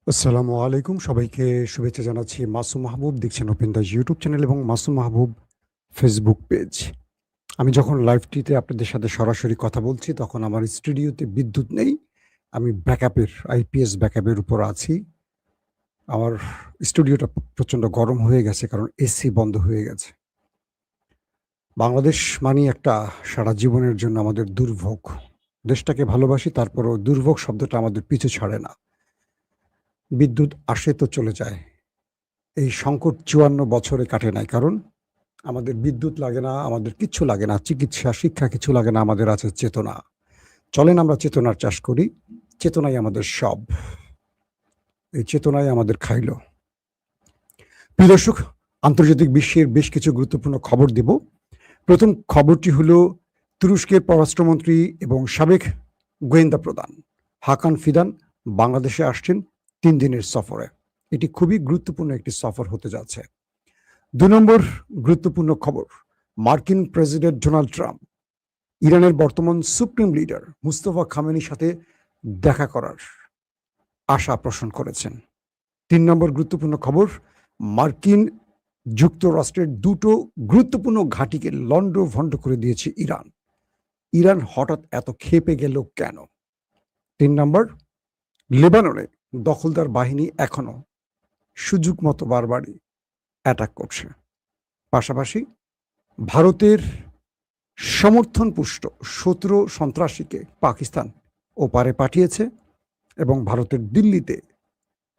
আসসালামু আলাইকুম, সবাইকে শুভেচ্ছা জানাচ্ছি। মাসুম মাহবুব দেখছেন ওপেন দাস ইউটিউব চ্যানেল এবং মাসুম মাহবুব ফেসবুক পেজ। আমি যখন লাইভটিতে আপনাদের সাথে সরাসরি কথা বলছি তখন আমার স্টুডিওতে বিদ্যুৎ নেই। আমি ব্যাকআপের আইপিএস ব্যাকআপের উপর আছি। আমার স্টুডিওটা প্রচণ্ড গরম হয়ে গেছে কারণ এসি বন্ধ হয়ে গেছে। বাংলাদেশ মানেই একটা সারা জীবনের জন্য আমাদের দুর্ভোগ। দেশটাকে ভালোবাসি, তারপরেও দুর্ভোগ শব্দটা আমাদের পিছু ছাড়ে না। বিদ্যুৎ আসে তো চলে যায়। এই সংকট ৫৪ বছরে কাটে নাই। কারণ আমাদের বিদ্যুৎ লাগে না, আমাদের কিচ্ছু লাগে না। চিকিৎসা, শিক্ষা কিছু লাগে না। আমাদের আছে চেতনা। চলেন আমরা চেতনার চাষ করি। চেতনাই আমাদের সব। এই চেতনাই আমাদের খাইলো। প্রিয় দর্শক, আন্তর্জাতিক বিশ্বের বেশ কিছু গুরুত্বপূর্ণ খবর দেব। প্রথম খবরটি হলো তুরস্কের পররাষ্ট্রমন্ত্রী এবং সাবেক গোয়েন্দা প্রধান হাকান ফিদান বাংলাদেশে আসছেন ৩ দিনের সফরে। এটি খুবই গুরুত্বপূর্ণ একটি সফর হতে যাচ্ছে। ২ নম্বর গুরুত্বপূর্ণ খবর, মার্কিন প্রেসিডেন্ট ডোনাল্ড ট্রাম্প ইরানের বর্তমান সুপ্রিম লিডার মুস্তফা খামেনির সাথে দেখা করার আশা পোষণ করেছেন। ৩ নম্বর গুরুত্বপূর্ণ খবর, মার্কিন যুক্তরাষ্ট্রের ২টো গুরুত্বপূর্ণ ঘাঁটিকে লন্ডভন্ড করে দিয়েছে ইরান। ইরান হঠাৎ এত ক্ষেপে গেল কেন? ৩ নম্বর, লেবাননে দখলদার বাহিনী এখনো সুযোগ মতো বারবারই অ্যাটাক করছে। পাশাপাশি ভারতের সমর্থনপুষ্ট ১৭ সন্ত্রাসীকে পাকিস্তান ওপারে পাঠিয়েছে এবং ভারতের দিল্লিতে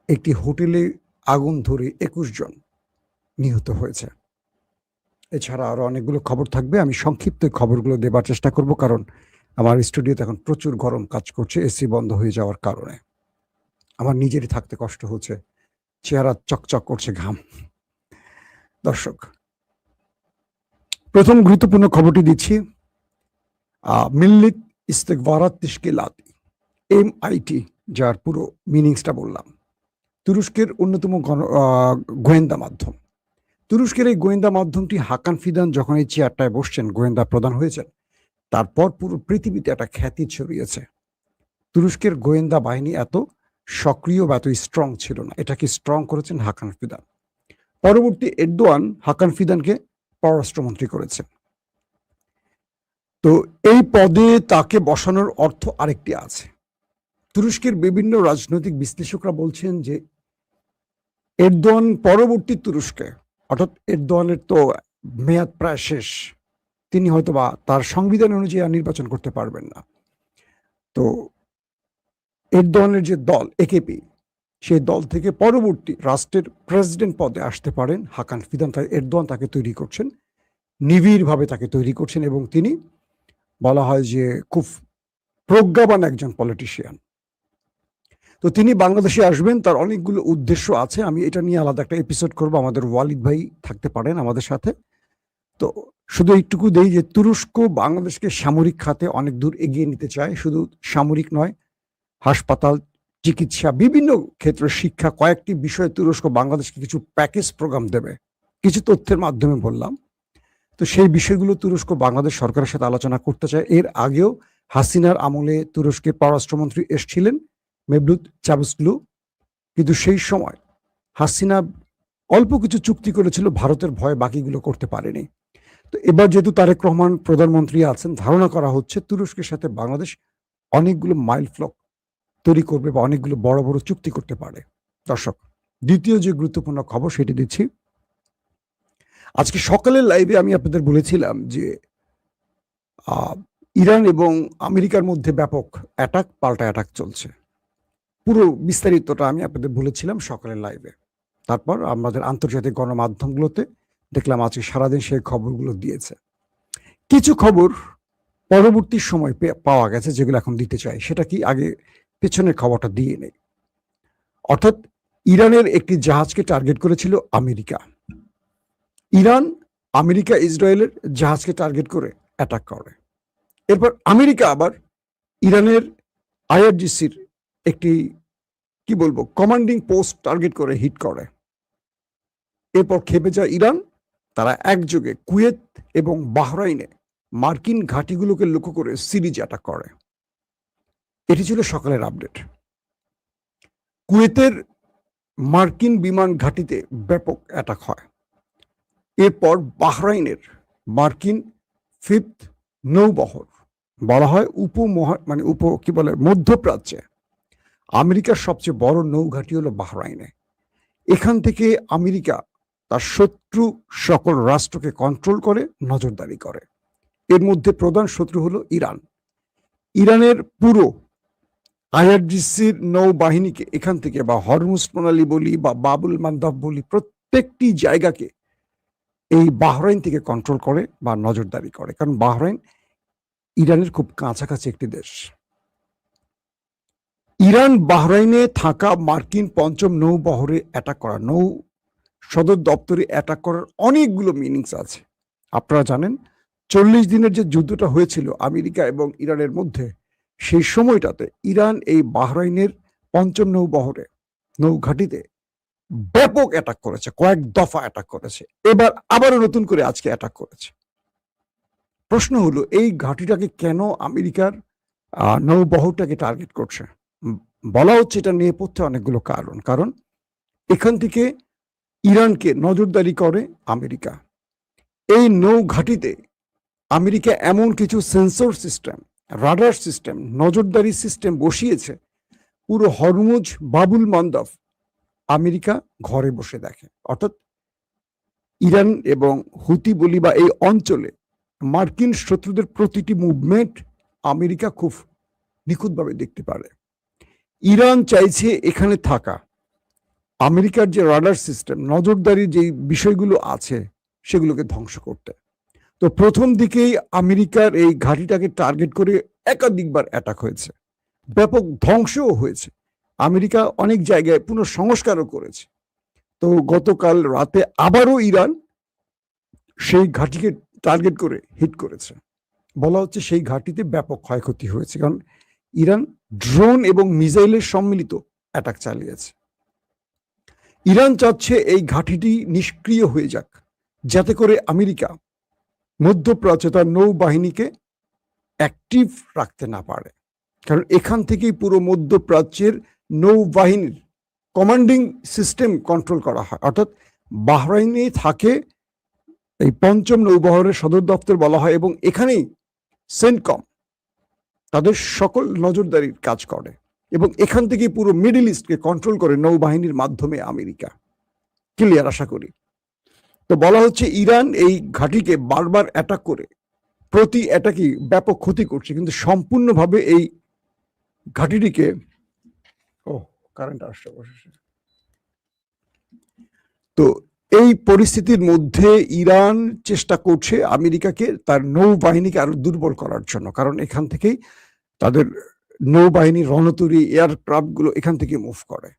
একটি হোটেলে আগুন ধরে ২১ জন নিহত হয়েছে। এছাড়া আরও অনেকগুলো খবর থাকবে। আমি সংক্ষিপ্ত খবরগুলো দেবার চেষ্টা করব, কারণ আমার স্টুডিওতে এখন প্রচুর গরম কাজ করছে এসি বন্ধ হয়ে যাওয়ার কারণে। আমার নিজেরই থাকতে কষ্ট হচ্ছে, চেহারা চকচক করছে ঘাম। দর্শক, প্রথম গুরুত্বপূর্ণ খবরটি দিচ্ছি। মিল্লিত ইস্তেকবারাত তেশকিলাত, এমআইটি, যার পুরো মিনিংসটা বললাম। তুরস্কের অন্যতম গোয়েন্দা মাধ্যম। তুরস্কের এই গোয়েন্দা মাধ্যমটি হাকান ফিদান যখন এই চেয়ারটায় বসছেন, গোয়েন্দা প্রধান হয়েছেন, তারপর পুরো পৃথিবীতে একটা খ্যাতি ছড়িয়েছে। তুরস্কের গোয়েন্দা বাহিনী এত সক্রিয় বা এত স্ট্রং ছিল না। এটাকে স্ট্রং করেছেন হাকান ফিদান। পরবর্তী এরদোয়ান হাকান ফিদানকে পররাষ্ট্রমন্ত্রী করেছেন। তো এই পদে তাকে বসানোর অর্থ আরেকটি আছে। তুরস্কের বিভিন্ন রাজনৈতিক বিশ্লেষকরা বলছেন যে এরদোয়ান পরবর্তী তুরস্কে, অর্থাৎ এরদোয়ানের তো মেয়াদ প্রায় শেষ, তিনি হয়তোবা তার সংবিধান অনুযায়ী আর নির্বাচন করতে পারবেন না। তো এরদোয়ানের যে দল একেপি, সেই দল থেকে পরবর্তী রাষ্ট্রের প্রেসিডেন্ট পদে আসতে পারেন হাকান ফিদান। তাই এরদোয়ান তাকে তৈরি করছেন, নিবিড়ভাবে তাকে তৈরি করছেন, এবং তিনি বলা হয় যে খুব প্রজ্ঞাবান একজন পলিটিশিয়ান। তো তিনি বাংলাদেশে আসবেন, তার অনেকগুলো উদ্দেশ্য আছে। আমি এটা নিয়ে আলাদা একটা এপিসোড করব। আমাদের ওয়ালিদ ভাই থাকতে পারেন আমাদের সাথে। তো শুধু এইটুকু দেই যে তুরস্ক বাংলাদেশকে সামরিক খাতে অনেক দূর এগিয়ে নিতে চায়। শুধু সামরিক নয়, হাসপাতাল, চিকিৎসা, বিভিন্ন ক্ষেত্রে, শিক্ষা, কয়েকটি বিষয়ে তুরস্ক বাংলাদেশকে কিছু প্যাকেজ প্রোগ্রাম দেবে। কিছু তথ্যের মাধ্যমে বললাম। তো সেই বিষয়গুলো তুরস্ক বাংলাদেশ সরকারের সাথে আলোচনা করতে চায়। এর আগেও হাসিনার আমলে তুরস্কের পররাষ্ট্রমন্ত্রী এসছিলেন, মেভলুত চাভুসগ্লু, কিন্তু সেই সময় হাসিনা অল্প কিছু চুক্তি করেছিল, ভারতের ভয়ে বাকিগুলো করতে পারেনি। তো এবার যেহেতু তারেক রহমান প্রধানমন্ত্রী আছেন, ধারণা করা হচ্ছে তুরস্কের সাথে বাংলাদেশ অনেকগুলো মাইল ফলক তৈরি করবে বা অনেকগুলো বড় বড় চুক্তি করতে পারে। দর্শক, দ্বিতীয় যে গুরুত্বপূর্ণ খবর সেটি দিচ্ছি। আজকে সকালের লাইভে আমি আপনাদের বলেছিলাম যে ইরান এবং আমেরিকার মধ্যে ব্যাপক অ্যাটাক পাল্টা অ্যাটাক চলছে। পুরো বিস্তারিতটা আমি আপনাদের বলেছিলাম সকালের লাইভে। তারপর আমাদের আন্তর্জাতিক গণমাধ্যমগুলোতে দেখলাম আজকে সারাদিন সেই খবরগুলো দিয়েছে। কিছু খবর পরবর্তী সময় পাওয়া গেছে যেগুলো এখন দিতে চাই। সেটা কি, আগে পেছনের খবরটা দিয়ে নেই। অর্থাৎ ইরানের একটি জাহাজকে টার্গেট করেছিল আমেরিকা। ইরান, আমেরিকা, ইসরায়েলের জাহাজকে টার্গেট করে অ্যাটাক করে। এরপর আমেরিকা আবার ইরানের আইআরজিসির একটি কি বলবো কমান্ডিং পোস্ট টার্গেট করে হিট করে। এরপর খেপে যায় ইরান। তারা একযোগে কুয়েত এবং বাহরাইনে মার্কিন ঘাঁটিগুলোকে লক্ষ্য করে সিরিজ অ্যাটাক করে। এটি ছিল সকালের আপডেট। কুয়েতের মার্কিন বিমান ঘাঁটিতে ব্যাপক অ্যাটাক হয়। এরপর বাহরাইনের মার্কিন ফিফথ নৌবহর, বলা হয় মধ্যপ্রাচ্যে আমেরিকার সবচেয়ে বড় নৌঘাঁটি হলো বাহরাইনে। এখান থেকে আমেরিকা তার শত্রু সকল রাষ্ট্রকে কন্ট্রোল করে, নজরদারি করে। এর মধ্যে প্রধান শত্রু হলো ইরান। ইরানের পুরো আইআরজিসির নৌবাহিনীকে এখান থেকে, বা হরমুজ প্রণালী বলি বা বাবুল মান্দাব বলি, প্রত্যেকটি জায়গাকে এই বাহরাইন থেকে কন্ট্রোল করে বা নজরদারি করে, কারণ বাহরাইন ইরানের খুব কাছাকাছি একটি দেশ। ইরান বাহরাইনে থাকা মার্কিন পঞ্চম নৌবহরে অ্যাটাক করা, নৌ সদর দপ্তরে অ্যাটাক করার অনেকগুলো মিনিংস আছে। আপনারা জানেন 40 দিনের যে যুদ্ধটা হয়েছিল আমেরিকা এবং ইরানের মধ্যে, সেই সময়টাতে ইরান এই বাহরাইনের পঞ্চম নৌবহরে, নৌঘাঁটিতে ব্যাপক অ্যাটাক করেছে, কয়েক দফা অ্যাটাক করেছে। এবার আবারও নতুন করে আজকে অ্যাটাক করেছে। প্রশ্ন হলো, এই ঘাঁটিটাকে কেন আমেরিকার নৌবহরটাকে টার্গেট করছে? বলা হচ্ছে এটা নেপথ্যে অনেকগুলো কারণ এখান থেকে ইরানকে নজরদারি করে আমেরিকা। এই নৌঘাঁটিতে আমেরিকা এমন কিছু সেন্সর সিস্টেম, রাডার সিস্টেম, নজরদারি সিস্টেম বসিয়েছে, পুরো হরমুজ বাবুল মান্দাব আমেরিকা ঘরে বসে দেখে। অর্থাৎ ইরান এবং হুতি বলি বা এই অঞ্চলে মার্কিন শত্রুদের প্রতিটি মুভমেন্ট আমেরিকা খুব নিখুঁতভাবে দেখতে পারে। ইরান চাইছে এখানে থাকা আমেরিকার যে রাডার সিস্টেম, নজরদারির যে বিষয়গুলো আছে, সেগুলোকে ধ্বংস করতে। তো প্রথম দিকেই আমেরিকার এই ঘাঁটিটাকে টার্গেট করে একাধিকবার অ্যাটাক হয়েছে, ব্যাপক ধ্বংসও হয়েছে। আমেরিকা অনেক জায়গায় পুনঃসংস্কারও করেছে। তো গতকাল রাতে আবারও ইরান সেই ঘাঁটিকে টার্গেট করে হিট করেছে। বলা হচ্ছে সেই ঘাঁটিতে ব্যাপক ক্ষয়ক্ষতি হয়েছে, কারণ ইরান ড্রোন এবং মিসাইলের সম্মিলিত অ্যাটাক চালিয়েছে। ইরান চাচ্ছে এই ঘাঁটিটি নিষ্ক্রিয় হয়ে যাক, যাতে করে আমেরিকা মধ্যপ্রাচ্যে তার নৌবাহিনীকে অ্যাক্টিভ রাখতে না পারে, কারণ এখান থেকেই পুরো মধ্যপ্রাচ্যের নৌবাহিনীর কমান্ডিং সিস্টেম কন্ট্রোল করা হয়। অর্থাৎ বাহরাইনে থাকে এই পঞ্চম নৌবহরের সদর দপ্তর বলা হয়, এবং এখানেই সেন্টকম তাদের সকল নজরদারির কাজ করে, এবং এখান থেকে পুরো মিডল ইস্টকে কন্ট্রোল করে নৌবাহিনীর মাধ্যমে আমেরিকা। ক্লিয়ার আশা করি। তো বলা হচ্ছে ইরান এই ঘাঁটিকে বারবার অ্যাটাক করে প্রতি অ্যাটাকই ব্যাপক ক্ষতি করছে, কিন্তু সম্পূর্ণভাবে এই ঘাঁটিটিকে কারেন্ট আসছে অবশেষে। তো এই পরিস্থিতির মধ্যে ইরান চেষ্টা করছে আমেরিকাকে, তার নৌবাহিনীকে আরো দুর্বল করার জন্য, কারণ এখান থেকেই তাদের নৌবাহিনীর রণতরী এয়ারক্রাফট গুলো এখান থেকে মুভ করে।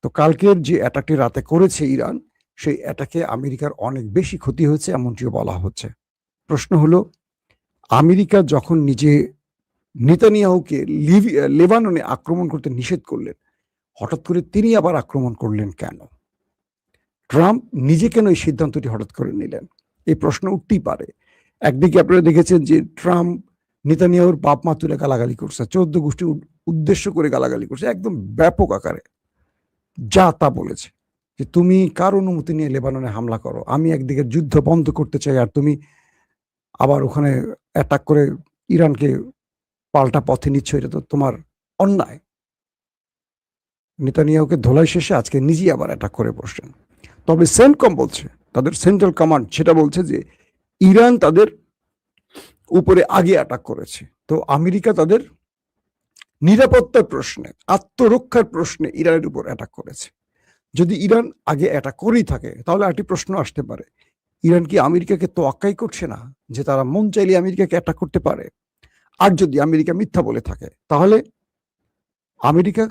তো কালকের যে অ্যাটাকটি রাতে করেছে ইরান, সেই অ্যাটাকে আমেরিকার অনেক বেশি ক্ষতি হয়েছে এমনটিও বলা হচ্ছে। প্রশ্ন হলো, আমেরিকা যখন নিজে নেতানিয়াহুকে লেবাননে আক্রমণ করতে নিষেধ করলেন, হঠাৎ করে তিনি আবার আক্রমণ করলেন কেন? ট্রাম্প নিজে কেন এই সিদ্ধান্তটি হঠাৎ করে নিলেন? এই প্রশ্ন উঠতেই পারে। একদিকে আপনারা দেখেছেন যে ট্রাম্প নেতানিয়াহুর বাপ মা তুলে গালাগালি করছে, 14 গোষ্ঠী উদ্দেশ্য করে গালাগালি করছে, একদম ব্যাপক আকারে যা তা বলেছে যে তুমি কার অনুমতি নিয়ে লেবাননে হামলা করো, আমি একদিকে যুদ্ধ বন্ধ করতে চাই আর তুমি আবার ওখানে অ্যাটাক করে ইরানকে পাল্টা পথে নিচ্ছ, এটা তো তোমার অন্যায়। নেতানিয়াহুকে ধোলাই শেষে আজকে নিজেই আবার অ্যাটাক করে বসছেন। তবে সেন্টকম বলছে, তাদের সেন্ট্রাল কমান্ড সেটা বলছে যে ইরান তাদের উপরে আগে অ্যাটাক করেছে। তো আমেরিকা তাদের নিরাপত্তার প্রশ্নে, আত্মরক্ষার প্রশ্নে ইরানের উপর অ্যাটাক করেছে। যদি ইরান আগে অ্যাটাক করেই থাকে, তাহলে একটি প্রশ্ন আসতে পারে, ইরান কি আমেরিকাকে তোয়াক্কাই করছে না যে তারা মন চাইলে আমেরিকাকে অ্যাটাক করতে পারে? আর যদি আমেরিকা মিথ্যা বলে থাকে, তাহলে আমেরিকা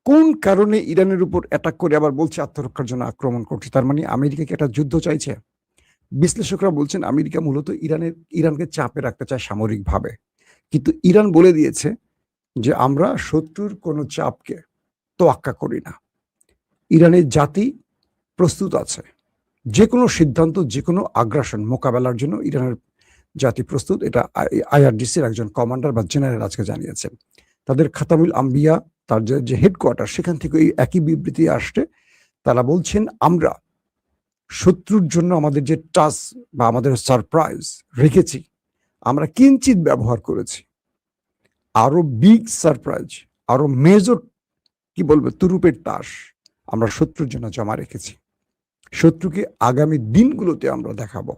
কোন কারণে ইরানের উপর অ্যাটাক করে আবার বলছে আত্মরক্ষার জন্য আক্রমণ করছে? তার মানে আমেরিকা কি একটা যুদ্ধ চাইছে? বিশ্লেষকরা বলছেন আমেরিকা মূলত ইরানকে চাপে রাখতে চায় সামরিকভাবে, কিন্তু ইরান বলে দিয়েছে যে আমরা শত্রুর কোনো চাপকে তোয়াক্কা করি না। ইরানের জাতি প্রস্তুত আছে, যে কোনো সিদ্ধান্ত, যে কোনো আগ্রাসন মোকাবেলার জন্য ইরানের জাতি প্রস্তুত। এটা আইআরজিসির একজন কমান্ডার বা জেনারেল আজকে জানিয়েছেন। তাদের খাতামুল আম্বিয়া, তার যে হেডকোয়ার্টার, সেখান থেকে এই একই বিবৃতি আসছে তারা বলছেন আমরা শত্রুর জন্য আমাদের যে টাস্ক বা আমাদের সারপ্রাইজ রেখেছি, আমরা কিঞ্চিত ব্যবহার করেছি। আরো বিগ সারপ্রাইজ, আরো মেজর কি বলবো তুরুপের তাস আমরা শত্রুর জন্য জমা রেখেছি। শত্রুকে আগামী দিনগুলোতে আমরা দেখাবো।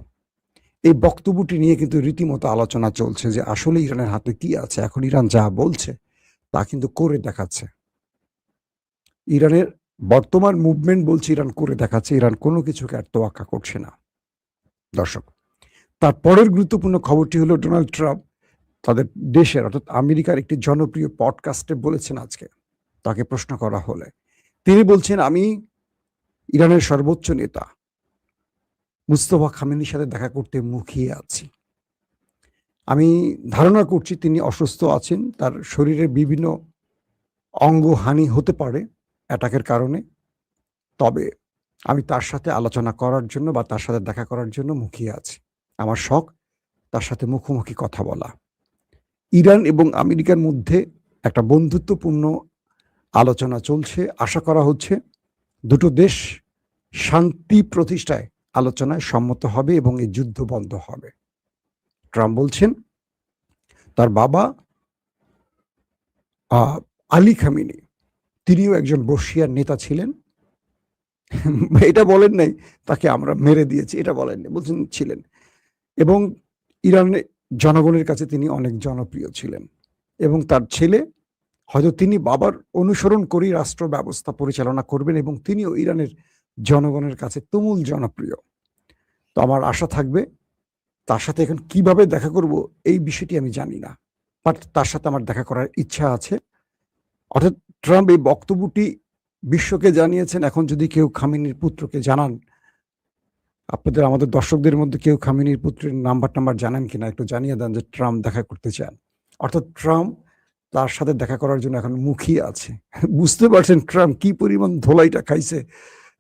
এই বক্তব্যটি নিয়ে কিন্তু রীতিমতো আলোচনা চলছে যে আসলে ইরানের হাতে কি আছে। এখন ইরান যা বলছে তা কিন্তু করে দেখাচ্ছে। ইরানের বর্তমান মুভমেন্ট বলছে ইরান করে দেখাচ্ছে, ইরান কোনো কিছুকে আর তোয়াক্কা করছে না। দর্শক, তার পরের গুরুত্বপূর্ণ খবরটি হলো ডোনাল্ড ট্রাম্প তাদের দেশের অর্থাৎ আমেরিকার একটি জনপ্রিয় পডকাস্টে বলেছেন আজকে, তাকে প্রশ্ন করা হলে তিনি বলছেন, আমি ইরানের সর্বোচ্চ নেতা মুস্তফা খামেনির সাথে দেখা করতে মুখিয়ে আছি। আমি ধারণা করছি তিনি অসুস্থ আছেন, তার শরীরের বিভিন্ন অঙ্গহানি হতে পারে অ্যাটাকের কারণে। তবে আমি তার সাথে আলোচনা করার জন্য বা তার সাথে দেখা করার জন্য মুখিয়ে আছি। আমার শখ তার সাথে মুখোমুখি কথা বলা। ইরান এবং আমেরিকার মধ্যে একটা বন্ধুত্বপূর্ণ আলোচনা চলছে। আশা করা হচ্ছে দুটো দেশ শান্তি প্রতিষ্ঠায় আলোচনায় সম্মত হবে এবং এই যুদ্ধ বন্ধ হবে। ট্রাম্প বলছেন তার বাবা আলী খামেনি তিনিও একজন বর্ষিয়ার নেতা ছিলেন। এটা বলেন নাই তাকে আমরা মেরে দিয়েছি, এটা বলেন নাই, বলছেন ছিলেন। এবং ইরানের জনগণের কাছে তিনি অনেক জনপ্রিয় ছিলেন এবং তার ছেলে হয়তো তিনি বাবার অনুসরণ করেই রাষ্ট্র ব্যবস্থা পরিচালনা করবেন এবং তিনিও ইরানের জনগণের কাছে তুমুল জনপ্রিয়। তো আমার আশা থাকবে তার সাথে এখন কিভাবে দেখা করব এই বিষয়টি আমি জানি না, বাট তার সাথে আমার দেখা করার ইচ্ছা আছে। অর্থাৎ ট্রাম্প এই বক্তব্যটি বিশ্বকে জানিয়েছেন। এখন যদি কেউ খামেনির পুত্রকে জানান, আপনাদের আমাদের দর্শকদের মধ্যে কেউ খামেনির পুত্রের নাম্বার জানেন কিনা একটু জানিয়ে দেন যে ট্রাম্প দেখা করতে চান। অর্থাৎ ট্রাম্প তার সাথে দেখা করার জন্য এখন মুখিয়ে আছে। বুঝতে পারছেন ট্রাম্প কি পরিমাণ ধোলাইটা খাইছে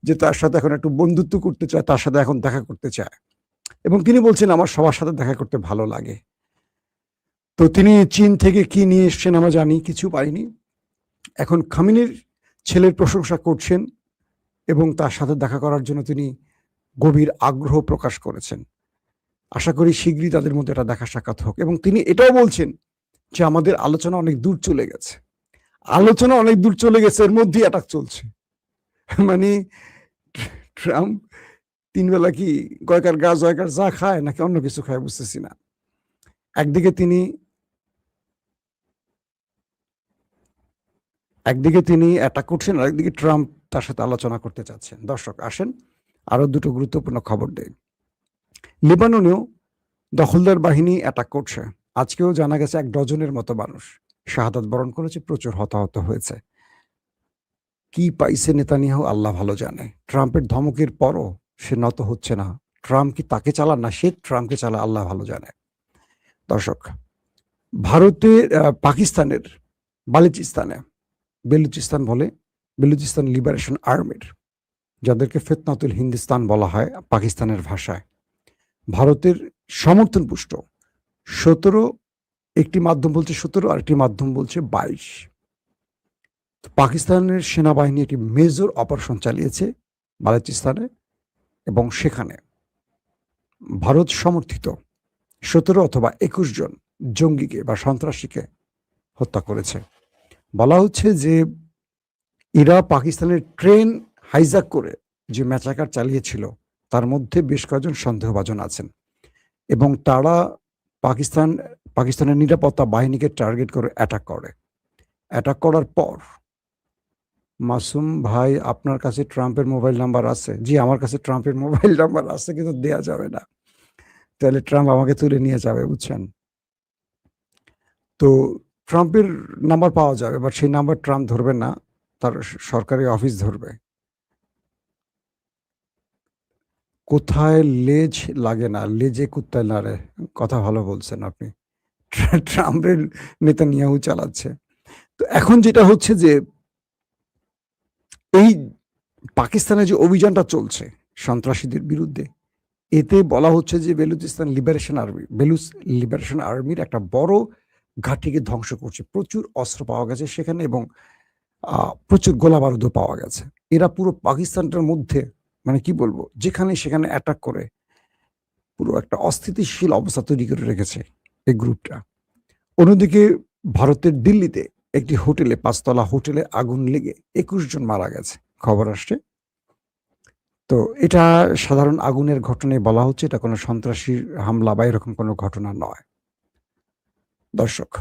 যে তার সাথে এখন একটু বন্ধুত্ব করতে চায়, তার সাথে এখন দেখা করতে চায়। এবং তিনি বলছেন আমার সবার সাথে দেখা করতে ভালো লাগে। তো তিনি চীন থেকে কি নিয়ে এসছেন আমরা জানি, কিছু পাইনি। এখন খামেনির ছেলের প্রশংসা করছেন এবং তার সাথে দেখা করার জন্য তিনি গভীর আগ্রহ প্রকাশ করেছেন। আশা করি শীঘ্রই তাদের মধ্যে একটা দেখা সাক্ষাৎ হোক। এবং তিনি এটাও বলছেন যে আমাদের আলোচনা অনেক দূর চলে গেছে। আলোচনা অনেক দূর চলে গেছে, এর মধ্যেই অ্যাটাক চলছে। মানে ট্রাম্প তিন বেলা কি কয়কার গা জয়কার যা খায় নাকি অন্য কিছু খায় বুঝতেছি না। একদিকে তিনি অ্যাটাক করছেন, আরেকদিকে ট্রাম্প তার সাথে আলোচনা করতে চাচ্ছেন। দর্শক আসেন আরো দুটো গুরুত্বপূর্ণ খবর দেয়। লেবাননেও দখলদার বাহিনী অ্যাটাক করছে। আজকেও জানা গেছে 1 ডজনের মতো মানুষ শাহাদাত বরণ করেছে, প্রচুর হতাহত হয়েছে। কি পাইছে নেতানিয়াহু আল্লাহ ভালো জানে। ট্রাম্পের ধমকের পরও সে নত হচ্ছে না। ট্রাম্প কি তাকে চালান না সে ট্রাম্পকে চালায় আল্লাহ ভালো জানে। দর্শক, ভারতের পাকিস্তানের বেলুচিস্তান বলে, বেলুচিস্তান লিবারেশন আর্মির, যাদেরকে ফিতনাতুল হিন্দুস্তান বলা হয় পাকিস্তানের ভাষায়, ভারতের সমর্থন পুষ্ট 17, একটি মাধ্যম বলছে 17 আর একটি মাধ্যম বলছে 22। পাকিস্তানের সেনাবাহিনী একটি মেজর অপারেশন চালিয়েছে বালুচিস্তানে এবং সেখানে ভারত সমর্থিত 17 অথবা 21 জন জঙ্গিকে বা সন্ত্রাসীকে হত্যা করেছে। বলা হচ্ছে যে এরা পাকিস্তানের ট্রেন হাইজ্যাক করে যে ম্যাচাকার চালিয়েছিল তার মধ্যে বেশ কয়েকজন সন্দেহভাজন আছেন এবং তারা পাকিস্তানের নিরাপত্তা বাহিনীকে টার্গেট করে অ্যাটাক করার পর, মাসুম ভাই আপনার কাছে ট্রাম্পের মোবাইল নাম্বার আছে? জি আমার কাছে ট্রাম্পের মোবাইল নাম্বার আছে, কিন্তু দেয়া যাবে না, তাহলে ট্রাম্প আমাকে তুলে নিয়ে যাবে, বুঝছেন। তো ট্রাম্পের নাম্বার পাওয়া যাবে, বাট সেই নাম্বার ট্রাম্প ধরবে না, তার সরকারি অফিস ধরবে। কোথায় লেজ লাগে না, লেজে কুত্তায় নাড়ে, কথা ভালো বলছেন আপনি। ট্রাম্পের নেতানিয়াহু চালাচ্ছে। তো এখন যেটা হচ্ছে যে এই পাকিস্তানে যে অভিযানটা চলছে সন্ত্রাসীদের বিরুদ্ধে, এতে বলা হচ্ছে যে বেলুচ লিবারেশন আর্মির একটা বড় ঘাঁটিকে ধ্বংস করছে। প্রচুর অস্ত্র পাওয়া গেছে সেখানে এবং প্রচুর গোলাবারুদও পাওয়া গেছে। এরা পুরো পাকিস্তানটার মধ্যে মানে কি বলবো? যেখানে সেখানে অ্যাটাক করে পুরো একটা অস্থিতিশীল অবস্থা তৈরি করে রেখেছে এই গ্রুপটা। অন্যদিকে ভারতের দিল্লিতে একটি হোটেলে ৫ তলা হোটেলে আগুন লেগে ২১ জন মারা গেছে। খবর আসছে। তো এটা সাধারণ আগুনের ঘটনায় বলা হচ্ছে এটা কোনো সন্ত্রাসী হামলা বা এরকম কোনো ঘটনা নয়। দর্শক,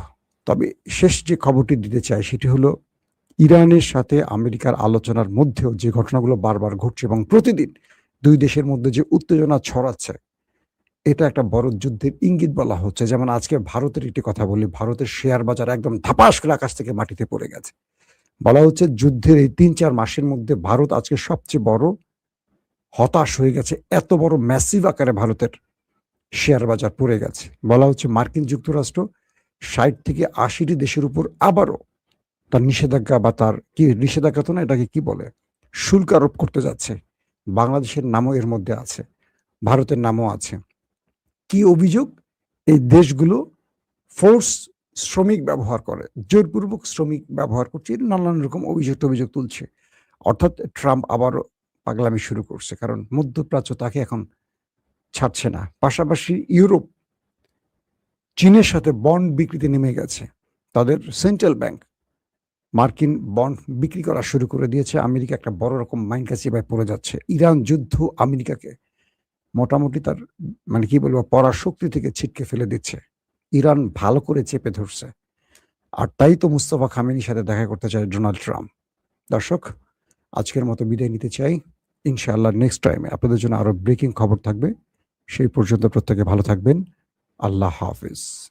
তবে শেষ যে খবরটি দিতে চাই সেটি হলো ইরানের সাথে আমেরিকার আলোচনার মধ্যেও যে ঘটনাগুলো বারবার ঘটছে এবং প্রতিদিন ২ দেশের মধ্যে যে উত্তেজনা ছড়াচ্ছে, এটা একটা বড় যুদ্ধের ইঙ্গিত বলা হচ্ছে। যেমন আজকে ভারতের একটি কথা বলি, ভারতের শেয়ার বাজার একদম ধাপাস করে আকাশ থেকে মাটিতে পড়ে গেছে। বলা হচ্ছে যুদ্ধের এই ৩-৪ মাসের মধ্যে ভারত আজকে সবচেয়ে বড় হতাশ হয়ে গেছে। এত বড় ম্যাসিভ আকারে ভারতের শেয়ার বাজার পড়ে গেছে। বলা হচ্ছে মার্কিন যুক্তরাষ্ট্র ৬০ থেকে ৮০ টি দেশের উপর আবারও তার নিষেধাজ্ঞা বা তার কি নিষেধাজ্ঞা তো না এটাকে কি বলে? শুল্ক আরোপ করতে যাচ্ছে। বাংলাদেশের নামও এর মধ্যে আছে। ভারতের নামও আছে। কি অভিযোগ? এই দেশগুলো ফোর্স শ্রমিক ব্যবহার করে। জোরপূর্বক শ্রমিক ব্যবহার করছে। নানান রকম অভিযোগ-টভিযোগ তুলছে। অর্থাৎ ট্রাম্প আবারও পাগলামি শুরু করছে। কারণ মধ্যপ্রাচ্য তাকে এখন ছাড়ছে না। পাশাপাশি ইউরোপ চীনের সাথে বন্ড বিক্রিতে নেমে গেছে। তাদের সেন্ট্রাল ব্যাংক মার্কিন বন্ড বিক্রি করা শুরু করে দিয়েছে। আমেরিকা একটা বড় রকম মাইনকাসিবায় পড়ে যাচ্ছে। ইরান যুদ্ধ আমেরিকাকে মোটামুটি তার মানে কি বলবো পরাশক্তি থেকে ছিটকে ফেলে দিচ্ছে। ইরান ভালো করে চেপে ধরছে। আর তাই তো মুস্তফা খামেনির সাথে দেখা করতে চায় ডোনাল্ড ট্রাম্প। দর্শক, আজকের মতো বিদায় নিতে চাই। ইনশাআল্লাহ নেক্সট টাইমে আপনাদের জন্য আরো ব্রেকিং খবর থাকবে। সেই পর্যন্ত প্রত্যেকে ভালো থাকবেন। আল্লাহ হাফেজ।